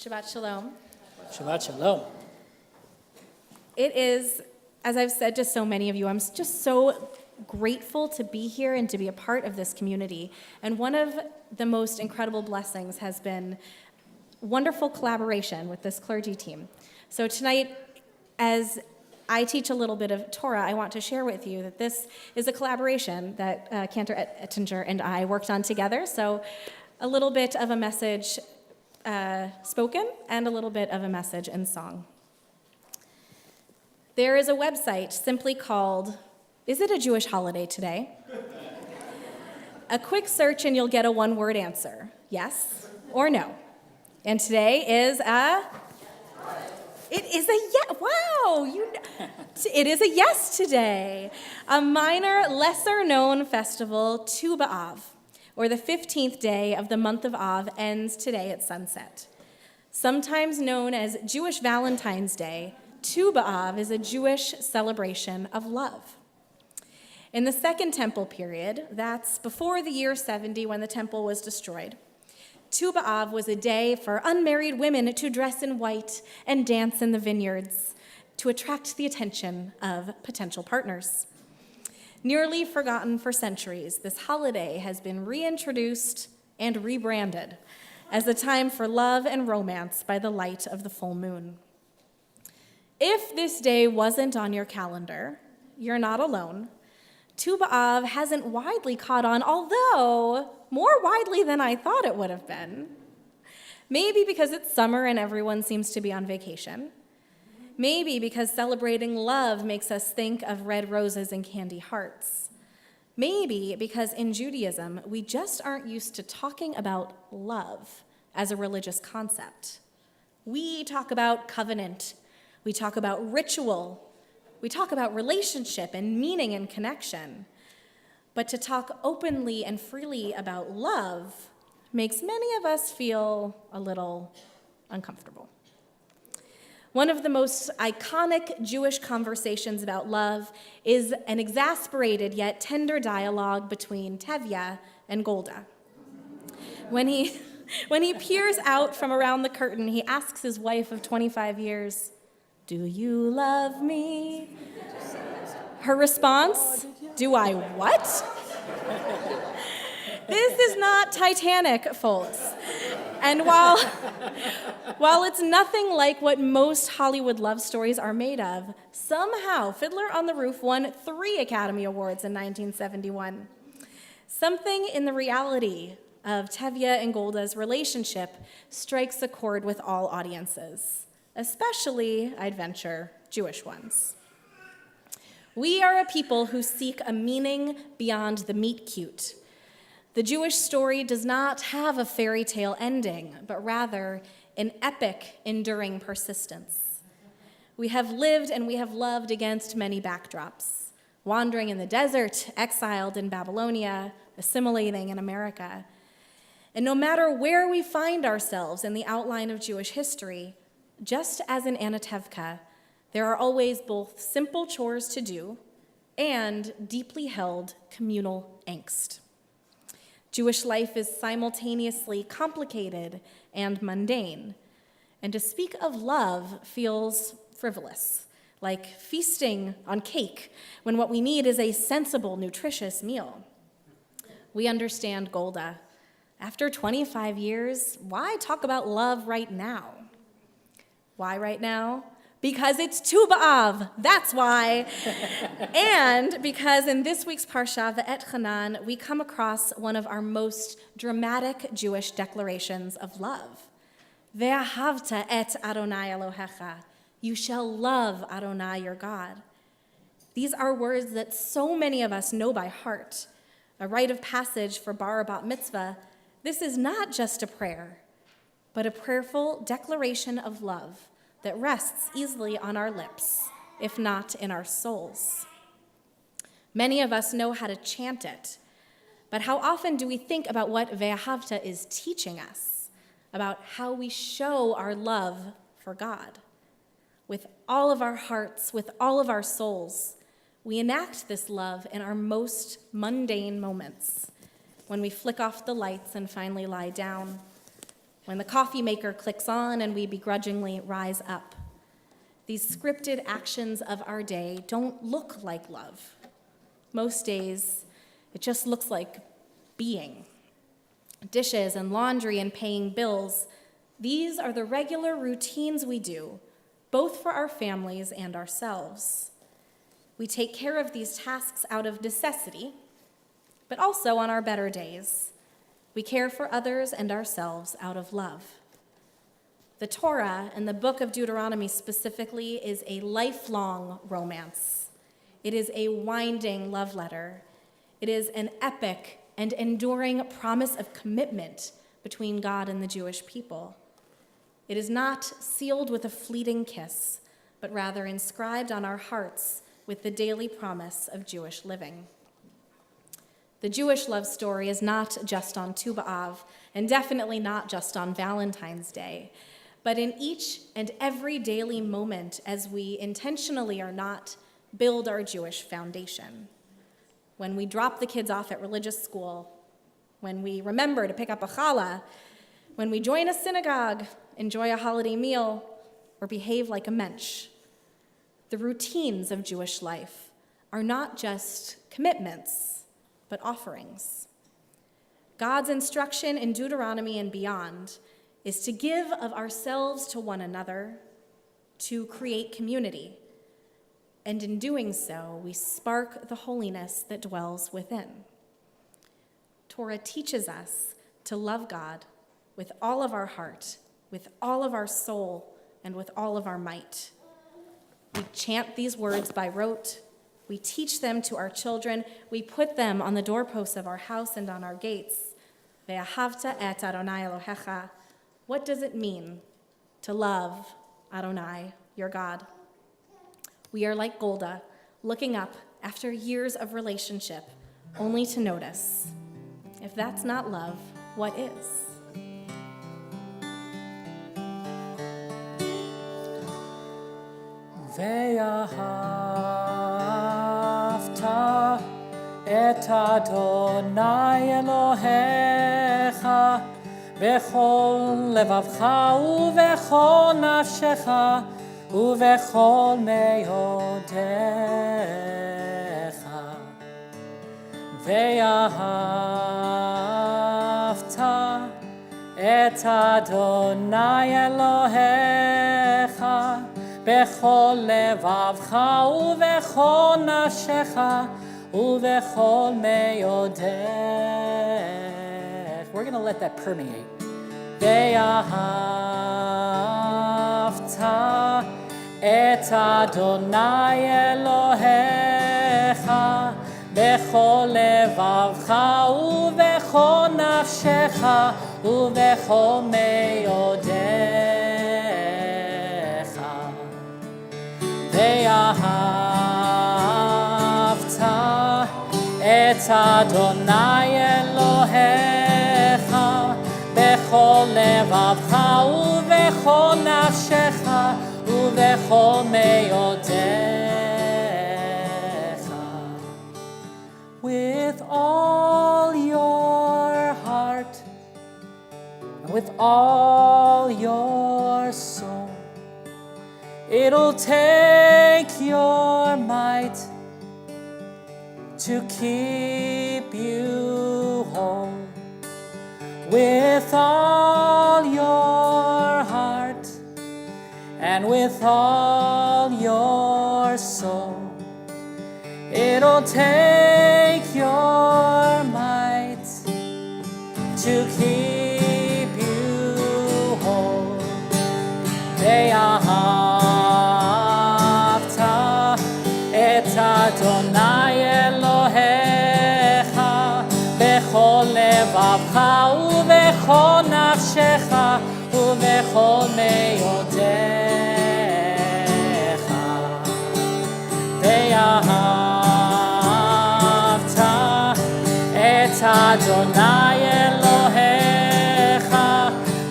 Shabbat Shalom. Shabbat Shalom. It is, as I've said to so many of you, I'm just so grateful to be here and to be a part of this community. And one of the most incredible blessings has been wonderful collaboration with this clergy team. So tonight, as I teach a little bit of Torah, I want to share with you that this is a collaboration that Cantor Ettinger and I worked on together. So a little bit of a message spoken and a little bit of a message in song. There is a website simply called, "Is it a Jewish holiday today?" A quick search and you'll get a one-word answer, yes or no. And today is it is a yes. Wow, it is a yes today. A minor, lesser-known festival, Tu B'Av, or the 15th day of the month of Av, ends today at sunset. Sometimes known as Jewish Valentine's Day, Tu B'Av is a Jewish celebration of love. In the Second Temple period, that's before the year 70 when the temple was destroyed, Tu B'Av was a day for unmarried women to dress in white and dance in the vineyards to attract the attention of potential partners. Nearly forgotten for centuries, this holiday has been reintroduced and rebranded as a time for love and romance by the light of the full moon. If this day wasn't on your calendar, you're not alone. Tu B'Av hasn't widely caught on, although more widely than I thought it would have been. Maybe because it's summer and everyone seems to be on vacation. Maybe because celebrating love makes us think of red roses and candy hearts. Maybe because in Judaism, we just aren't used to talking about love as a religious concept. We talk about covenant. We talk about ritual. We talk about relationship and meaning and connection. But to talk openly and freely about love makes many of us feel a little uncomfortable. One of the most iconic Jewish conversations about love is an exasperated yet tender dialogue between Tevye and Golda. When he peers out from around the curtain, he asks his wife of 25 years, "Do you love me?" Her response, "Do I what?" This is not Titanic, folks. And while it's nothing like what most Hollywood love stories are made of, somehow Fiddler on the Roof won 3 Academy Awards in 1971. Something in the reality of Tevye and Golda's relationship strikes a chord with all audiences, especially, I'd venture, Jewish ones. We are a people who seek a meaning beyond the meet cute. The Jewish story does not have a fairy tale ending, but rather an epic, enduring persistence. We have lived and we have loved against many backdrops, wandering in the desert, exiled in Babylonia, assimilating in America. And no matter where we find ourselves in the outline of Jewish history, just as in Anatevka, there are always both simple chores to do and deeply held communal angst. Jewish life is simultaneously complicated and mundane, and to speak of love feels frivolous, like feasting on cake when what we need is a sensible, nutritious meal. We understand Golda. After 25 years, why talk about love right now? Why right now? Because it's Tu B'Av, that's why. And because in this week's Parsha, V'et Chanan, we come across one of our most dramatic Jewish declarations of love. Ve'ahavta et Adonai Elohecha, you shall love Adonai your God. These are words that so many of us know by heart. A rite of passage for bar or bat mitzvah, this is not just a prayer, but a prayerful declaration of love that rests easily on our lips, if not in our souls. Many of us know how to chant it, but how often do we think about what Ve'ahavta is teaching us, about how we show our love for God? With all of our hearts, with all of our souls, we enact this love in our most mundane moments, when we flick off the lights and finally lie down, when the coffee maker clicks on and we begrudgingly rise up. These scripted actions of our day don't look like love. Most days, it just looks like being. Dishes and laundry and paying bills, these are the regular routines we do, both for our families and ourselves. We take care of these tasks out of necessity, but also on our better days. We care for others and ourselves out of love. The Torah, and the book of Deuteronomy specifically, is a lifelong romance. It is a winding love letter. It is an epic and enduring promise of commitment between God and the Jewish people. It is not sealed with a fleeting kiss, but rather inscribed on our hearts with the daily promise of Jewish living. The Jewish love story is not just on Tu B'Av, and definitely not just on Valentine's Day, but in each and every daily moment as we intentionally or not build our Jewish foundation. When we drop the kids off at religious school, when we remember to pick up a challah, when we join a synagogue, enjoy a holiday meal, or behave like a mensch. The routines of Jewish life are not just commitments, but offerings. God's instruction in Deuteronomy and beyond is to give of ourselves to one another, to create community. And in doing so, we spark the holiness that dwells within. Torah teaches us to love God with all of our heart, with all of our soul, and with all of our might. We chant these words by rote. We teach them to our children. We put them on the doorposts of our house and on our gates. Ve'ahavta et Adonai Elohecha. What does it mean to love Adonai, your God? We are like Golda, looking up after years of relationship, only to notice, if that's not love, what is? Ve'ahavta et Adonai Elohecha bechol levavcha uvechol nafshecha uvechol meyodecha. Ve'ahavta et Adonai Elohecha bechol levavcha uvechol nafshecha uvechol meyodecha. We're going to let that permeate. Ve'ahavta et Adonai Elohecha bechol levavcha uvechol nafshecha uvechol meyodecha. Ve'ahavta et Adonai Elohecha bechol levavcha uvechol nafshecha uvechol meyodecha. With all your heart and with all your soul, it'll take your might to keep you whole. With all your heart and with all your soul, it'll take your might to keep you whole. Ve'ahavta et Adonai Elohecha bechol levavcha uvechol nafshecha uvechol meyodecha. Ve'ahavta et Adonai Elohecha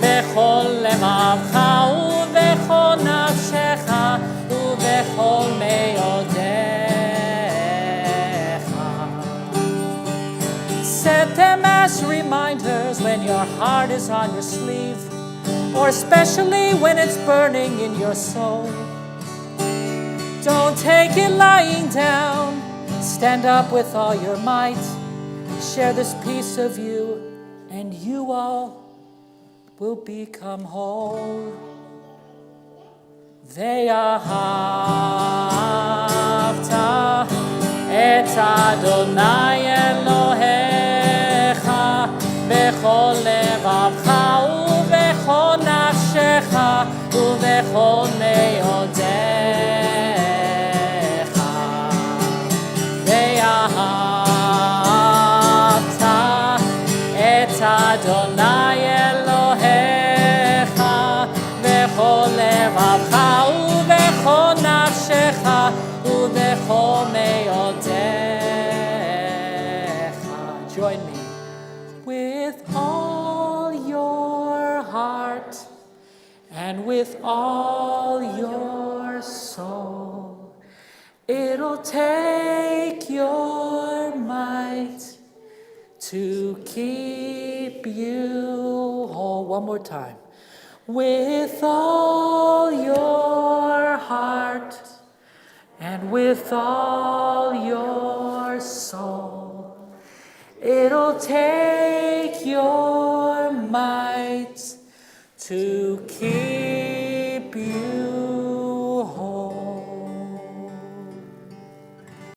bechol levavcha uvechol nafshecha uvechol meyodecha. Set them as reminders when your heart is on your sleeve. more especially when it's burning in your soul. Don't take it lying down. Stand up with all your might. Share this piece of you, and you all will become whole. ואהבת את אדוני אלוהיך בכל לבבך ובכל נפשך ובכל מאודיך. ואהבת את אדוני אלוהיך בכל לבבך ובכל נפשך ובכל מאודיך. Join me. With all your heart and with all your soul, it'll take your might to keep you whole. One more time. With all your heart and with all your soul, it'll take your might to keep